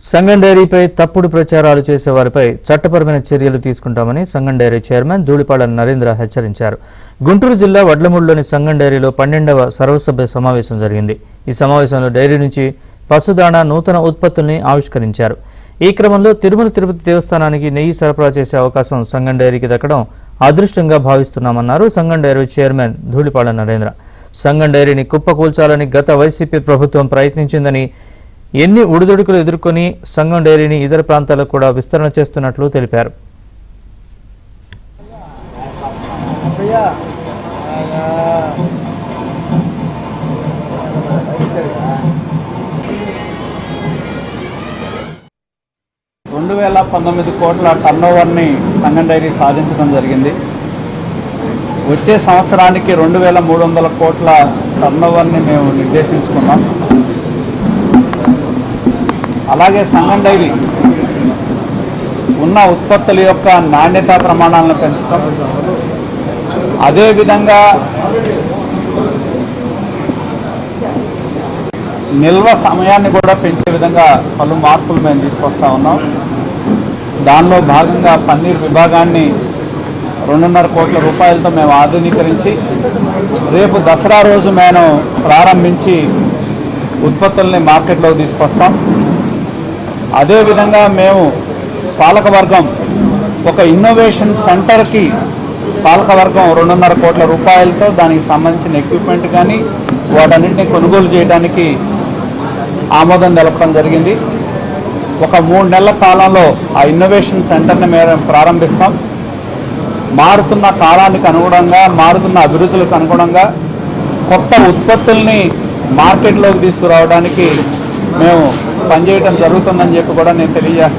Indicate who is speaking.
Speaker 1: సంగం డైరీపై తప్పుడు ప్రచారాలు చేసేవారిపై చట్టపరమైన చర్యలు తీసుకుంటామని సంగం డైరీ చైర్మన్ ధూళిపాళ్ల నరేంద్ర హెచ్చరించారు. గుంటూరు జిల్లా వడ్లమూడిలోని సంగం డైరీలో 12వ సర్వసభ్య సమావేశం జరిగింది. ఈ సమావేశంలో డైరీ నుంచి పశుదాణా నూతన ఉత్పత్తుల్ని ఆవిష్కరించారు. ఈ క్రమంలో తిరుమల తిరుపతి దేవస్థానానికి నెయ్యి సరఫరా చేసే అవకాశం సంగం డైరీకి దక్కడం అదృష్టంగా భావిస్తున్నామన్నారు సంగం డైరీ చైర్మన్ ధూళిపాళ్ల నరేంద్ర. సంగం డైరీని కుప్పకూల్చాలని గత వైసీపీ ప్రభుత్వం ప్రయత్నించిందని, ఎన్ని ఉడుదొడుకులు ఎదుర్కొని సంగం డైరీని ఇతర ప్రాంతాలకు కూడా విస్తరణ చేస్తున్నట్లు తెలిపారు.
Speaker 2: కోట్ల టర్నోవర్ని సంగం డైరీ సాధించడం జరిగింది. వచ్చే సంవత్సరానికి 2300 కోట్ల టర్నోవర్ని మేము నిర్దేశించుకున్నాం. అలాగే సంగం డైరీ ఉన్న ఉత్పత్తుల యొక్క నాణ్యతా ప్రమాణాలను పెంచడం, అదేవిధంగా నిల్వ సమయాన్ని కూడా పెంచే విధంగా పలు మార్పులు మేము తీసుకొస్తా ఉన్నాం. దానిలో భాగంగా పన్నీర్ విభాగాన్ని 2.5 కోట్ల రూపాయలతో మేము ఆధునీకరించి రేపు దసరా రోజు మేము ప్రారంభించి ఉత్పత్తుల్ని మార్కెట్లోకి తీసుకొస్తాం. అదేవిధంగా మేము పాలకవర్గం ఒక ఇన్నోవేషన్ సెంటర్కి పాలకవర్గం 2.5 కోట్ల రూపాయలతో దానికి సంబంధించిన ఎక్విప్మెంట్ కానీ వాటన్నింటినీ కొనుగోలు చేయడానికి ఆమోదం తెలపడం జరిగింది. ఒక 3 నెలల కాలంలో ఆ ఇన్నోవేషన్ సెంటర్ని మేము ప్రారంభిస్తాం. మారుతున్న కాలానికి అనుగుణంగా, మారుతున్న అభిరుచులకు అనుగుణంగా కొత్త ఉత్పత్తుల్ని మార్కెట్లోకి తీసుకురావడానికి మేము పనిచేయడం జరుగుతుందని చెప్పి కూడా నేను తెలియజేస్తాను.